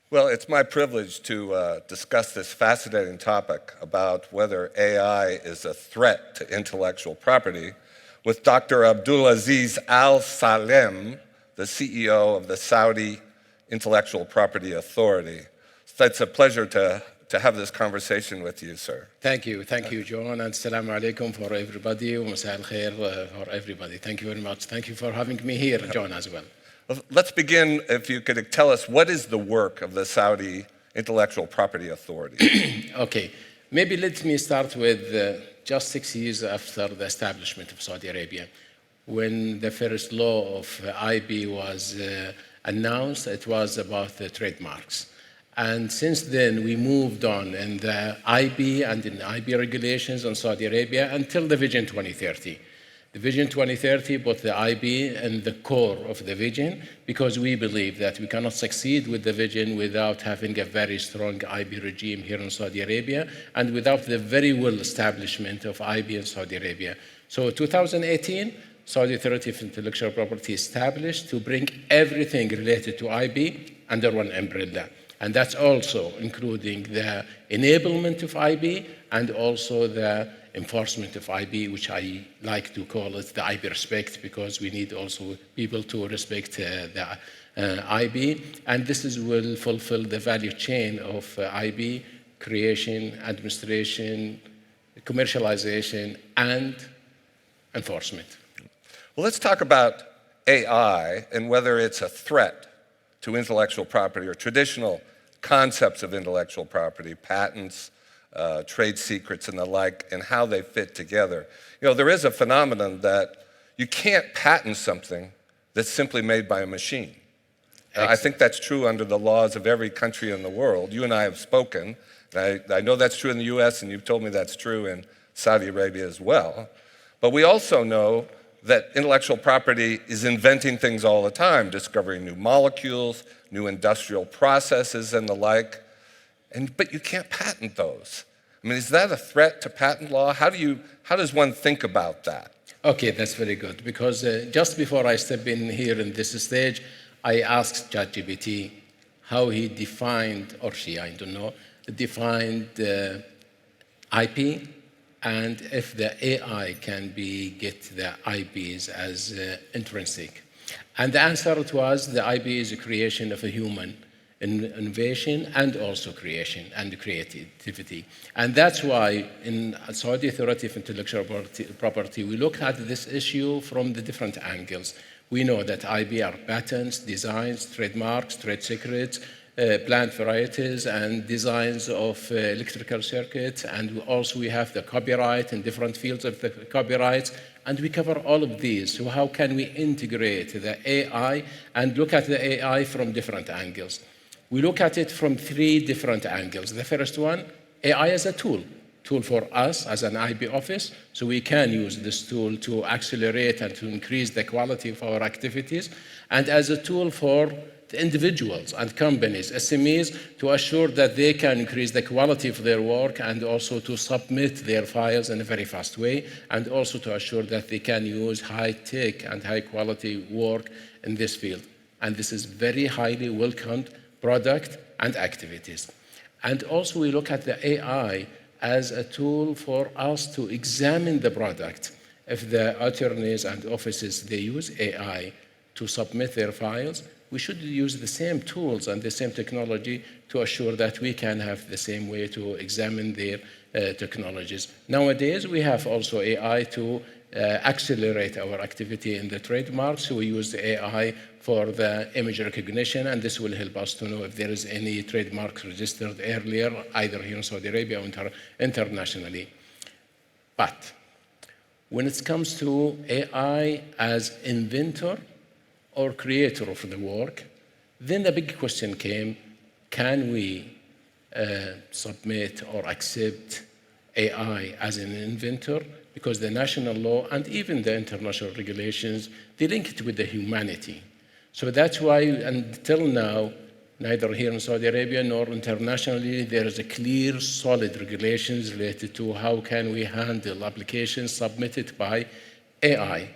Well, it's my privilege to discuss this fascinating topic about whether AI is a threat to intellectual property with Dr. Abdulaziz Alswailem, the CEO of the Saudi Intellectual Property Authority. So it's a pleasure to have this conversation with you, sir. Thank you, John, and Assalamu alaikum for everybody, Masā al-Khair for everybody. Thank you very much. Thank you for having me here, John, as well. Let's begin, if you could tell us, what is the work of the Saudi Intellectual Property Authority? Okay, maybe let me start with just 6 years after the establishment of Saudi Arabia. When the first law of IB was announced, it was about the trademarks. And since then, we moved on in the IB and in IB regulations on Saudi Arabia until the Vision 2030. The Vision 2030 put the IB in the core of the vision because we believe that we cannot succeed with the vision without having a very strong IB regime here in Saudi Arabia and without the very well establishment of IB in Saudi Arabia. So 2018, Saudi Authority of Intellectual Property established to bring everything related to IB under one umbrella. And that's also including the enablement of IB and also the enforcement of IB, which I like to call it the IB respect, because we need also people to respect the IB. And this will fulfill the value chain of IB: creation, administration, commercialization, and enforcement. Well, let's talk about AI and whether it's a threat to intellectual property or traditional concepts of intellectual property, patents, trade secrets and the like, and how they fit together. You know, there is a phenomenon that you can't patent something that's simply made by a machine. I think that's true under the laws of every country in the world. You and I have spoken. I know that's true in the US, and you've told me that's true in Saudi Arabia as well. But we also know that intellectual property is inventing things all the time, discovering new molecules, new industrial processes and the like. But you can't patent those. I mean, is that a threat to patent law? How does one think about that? Okay, that's very good, because just before I step in here in this stage, I asked ChatGPT how he defined, or she, I don't know, defined IP, and if the AI can get the IPs as intrinsic. And the answer was the IP is a creation of a human, innovation and also creation and creativity. And that's why in Saudi Authority of Intellectual Property, we look at this issue from the different angles. We know that IP are patents, designs, trademarks, trade secrets, plant varieties and designs of electrical circuits, and also we have the copyright in different fields of the copyrights, and we cover all of these. So how can we integrate the AI and look at the AI from different angles? We look at it from 3 different angles. The first one, AI as a tool for us as an IB office, so we can use this tool to accelerate and to increase the quality of our activities, and as a tool for the individuals and companies, SMEs, to assure that they can increase the quality of their work and also to submit their files in a very fast way, and also to assure that they can use high-tech and high-quality work in this field. And this is very highly welcomed product and activities. And also we look at the AI as a tool for us to examine the product. If the attorneys and offices, they use AI to submit their files, we should use the same tools and the same technology to assure that we can have the same way to examine their technologies. Nowadays, we have also AI to accelerate our activity in the trademarks. So we use the AI for the image recognition, and this will help us to know if there is any trademark registered earlier, either here in Saudi Arabia or internationally. But when it comes to AI as inventor or creator of the work, then the big question came, can we submit or accept AI as an inventor? Because the national law and even the international regulations, they link it with the humanity. So that's why until now, neither here in Saudi Arabia nor internationally, there is a clear, solid regulations related to how can we handle applications submitted by AI.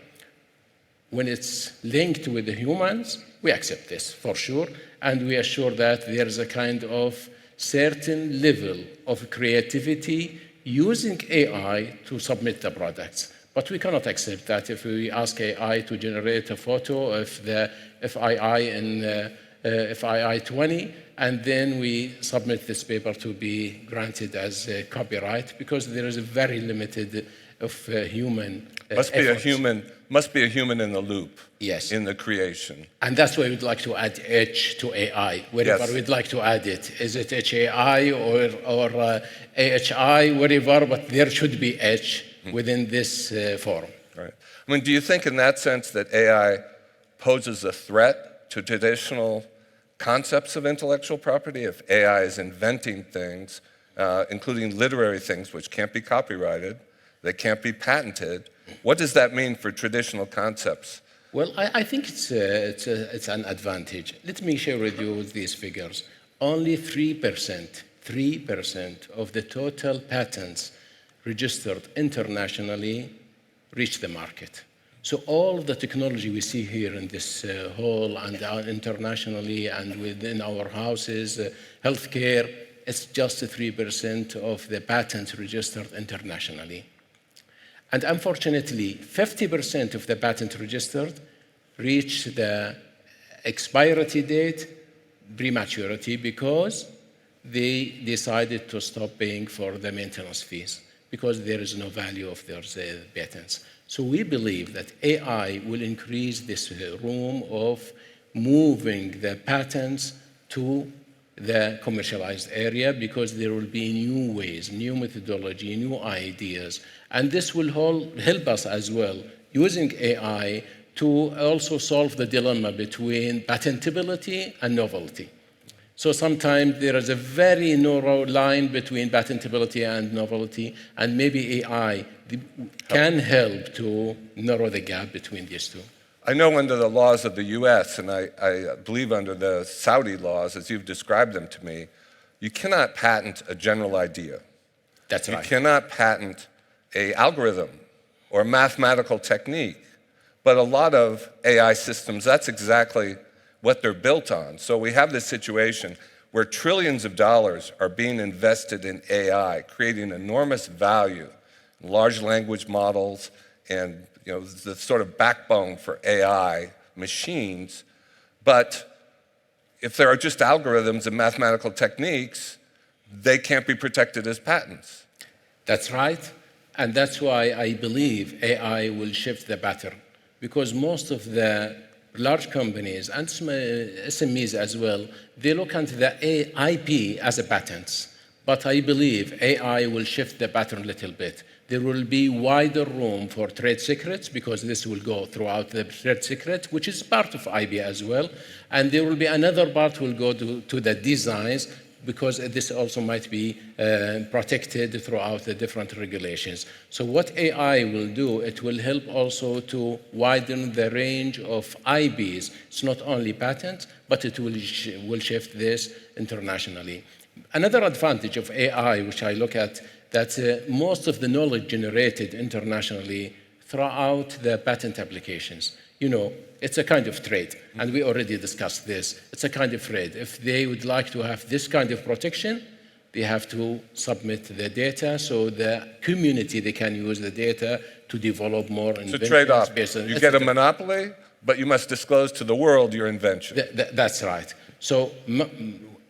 when it's linked with the humans, we accept this for sure, and we assure that there is a kind of certain level of creativity using AI to submit the products. But we cannot accept that if we ask AI to generate a photo of the FII in FII 20, and then we submit this paper to be granted as a copyright, because there is a very limited of human Must be efforts. must be a human in the loop. Yes. In the creation. And that's why we'd like to add H to AI, wherever Yes. we'd like to add it. Is it HAI or AHI, wherever, but there should be H within this forum. Right. I mean, do you think in that sense that AI poses a threat to traditional concepts of intellectual property? If AI is inventing things, including literary things which can't be copyrighted, they can't be patented, what does that mean for traditional concepts? Well, I think it's an advantage. Let me share with you these figures. Only 3% of the total patents registered internationally reach the market. So all the technology we see here in this hall and internationally and within our houses, healthcare, it's just 3% of the patents registered internationally. And unfortunately, 50% of the patents registered reach the expiry date prematurity because they decided to stop paying for the maintenance fees because there is no value of their patents. So we believe that AI will increase this room of moving the patents to the commercialized area because there will be new ways, new methodology, new ideas. And this will help us as well, using AI to also solve the dilemma between patentability and novelty. So sometimes there is a very narrow line between patentability and novelty, and maybe AI can help to narrow the gap between these two. I know under the laws of the US, and I believe under the Saudi laws, as you've described them to me, you cannot patent a general idea. That's right. You cannot patent an algorithm or a mathematical technique. But a lot of AI systems, that's exactly what they're built on. So we have this situation where trillions of dollars are being invested in AI, creating enormous value, large language models, and the sort of backbone for AI machines. But if there are just algorithms and mathematical techniques, they can't be protected as patents. That's right. And that's why I believe AI will shift the pattern. Because most of the large companies and SMEs as well, they look at the IP as a patent. But I believe AI will shift the pattern a little bit. There will be wider room for trade secrets because this will go throughout the trade secret, which is part of IP as well. And there will be another part will go to the designs because this also might be protected throughout the different regulations. So what AI will do, it will help also to widen the range of IPs. It's not only patents, but it will shift this internationally. Another advantage of AI, which I look at, that most of the knowledge generated internationally throughout the patent applications, it's a kind of trade, and we already discussed this. It's a kind of trade. If they would like to have this kind of protection, they have to submit the data so the community, they can use the data to develop more inventions. It's a trade-off. You get a monopoly, but you must disclose to the world your invention. That's right. So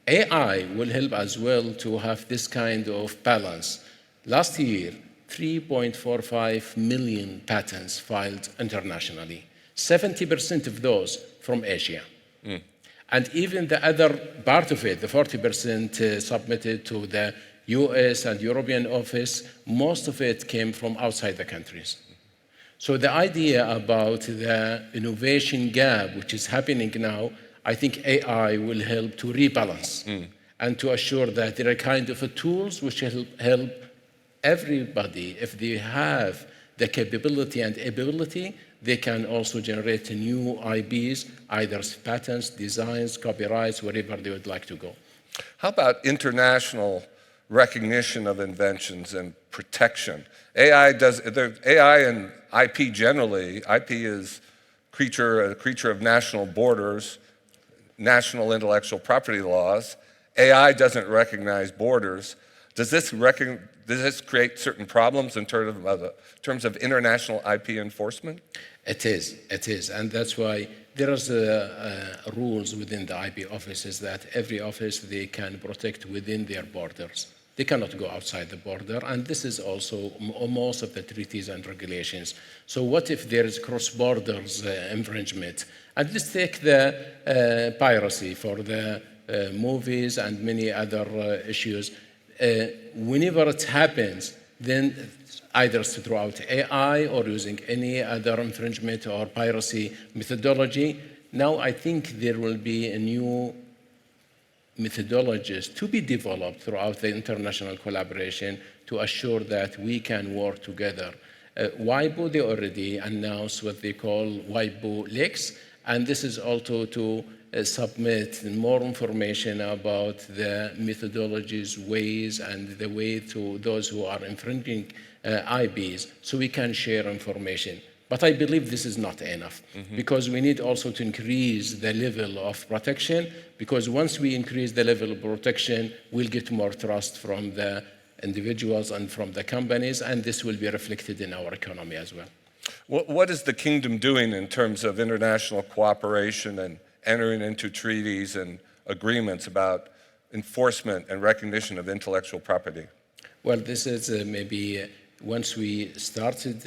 AI will help as well to have this kind of balance. Last year, 3.45 million patents filed internationally. 70% of those from Asia. And even the other part of it, the 40% submitted to the US and European office, most of it came from outside the countries. So the idea about the innovation gap, which is happening now, I think AI will help to rebalance and to assure that there are kind of tools which help everybody, if they have the capability and ability, they can also generate new IPs, either patents, designs, copyrights, wherever they would like to go. How about international recognition of inventions and protection? AI and IP generally, IP is a creature of national borders, national intellectual property laws. AI doesn't recognize borders. Does this create certain problems in terms of international IP enforcement? It is, and that's why there is rules within the IP offices that every office they can protect within their borders. They cannot go outside the border, and this is also most of the treaties and regulations. So what if there is cross-border infringement? And let's take the piracy for the movies and many other issues. Whenever it happens, then either throughout AI or using any other infringement or piracy methodology, now I think there will be a new methodologies to be developed throughout the international collaboration to assure that we can work together. WIPO, they already announced what they call WIPO Leaks, and this is also to submit more information about the methodologies, ways, and the way to those who are infringing IPs, so we can share information. But I believe this is not enough, because we need also to increase the level of protection, because once we increase the level of protection, we'll get more trust from the individuals and from the companies, and this will be reflected in our economy as well. What is the kingdom doing in terms of international cooperation and entering into treaties and agreements about enforcement and recognition of intellectual property? Well, this is maybe once we started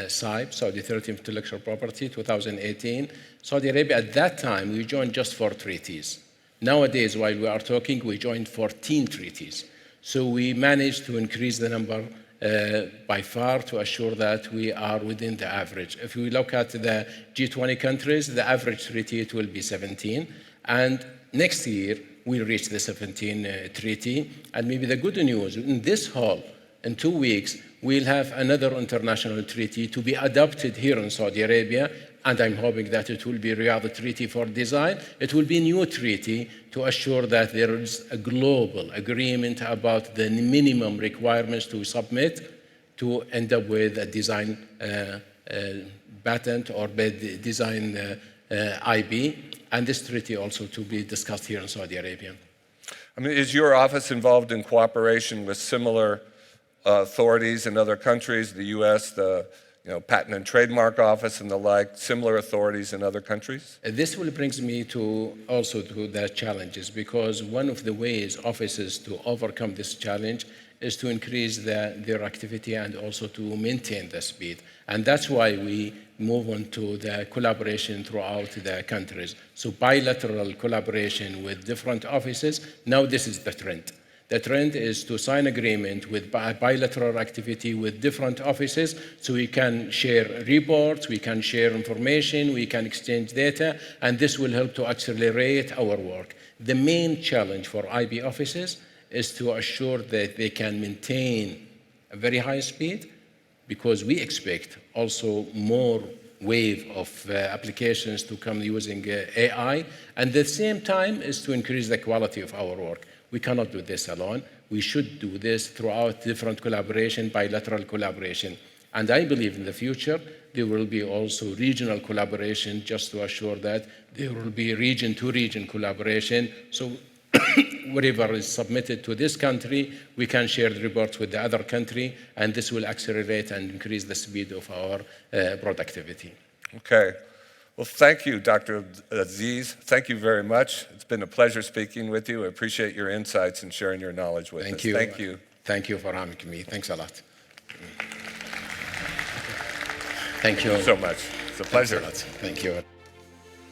SIPE, Saudi Authority of Intellectual Property, 2018, Saudi Arabia at that time, we joined just 4 treaties. Nowadays, while we are talking, we joined 14 treaties. So we managed to increase the number by far to assure that we are within the average. If we look at the G20 countries, the average treaty it will be 17. And next year, we'll reach the 17 treaty. And maybe the good news, in this hall, in 2 weeks, we'll have another international treaty to be adopted here in Saudi Arabia, and I'm hoping that it will be Riyadh Treaty for Design. It will be a new treaty to assure that there is a global agreement about the minimum requirements to submit to end up with a design patent or design IP, and this treaty also to be discussed here in Saudi Arabia. I mean, is your office involved in cooperation with similar authorities in other countries, the U.S., the Patent and Trademark Office and the like, similar authorities in other countries? This will bring me to the challenges, because one of the ways offices to overcome this challenge is to increase their activity and also to maintain the speed. And that's why we move on to the collaboration throughout the countries. So bilateral collaboration with different offices, now this is the trend. The trend is to sign agreement with bilateral activity with different offices so we can share reports, we can share information, we can exchange data, and this will help to accelerate our work. The main challenge for IB offices is to assure that they can maintain a very high speed, because we expect also more wave of applications to come using AI, and at the same time is to increase the quality of our work. We cannot do this alone. We should do this throughout different collaboration, bilateral collaboration. And I believe in the future, there will be also regional collaboration just to assure that there will be region-to-region collaboration. So whatever is submitted to this country, we can share the reports with the other country, and this will accelerate and increase the speed of our productivity. Okay. Well, thank you, Dr. Aziz. Thank you very much. It's been a pleasure speaking with you. I appreciate your insights and sharing your knowledge with us. Thank you. Thank you. Thank you for having me. Thanks a lot. Thank you. Thank you so much. It's a pleasure. Thank you.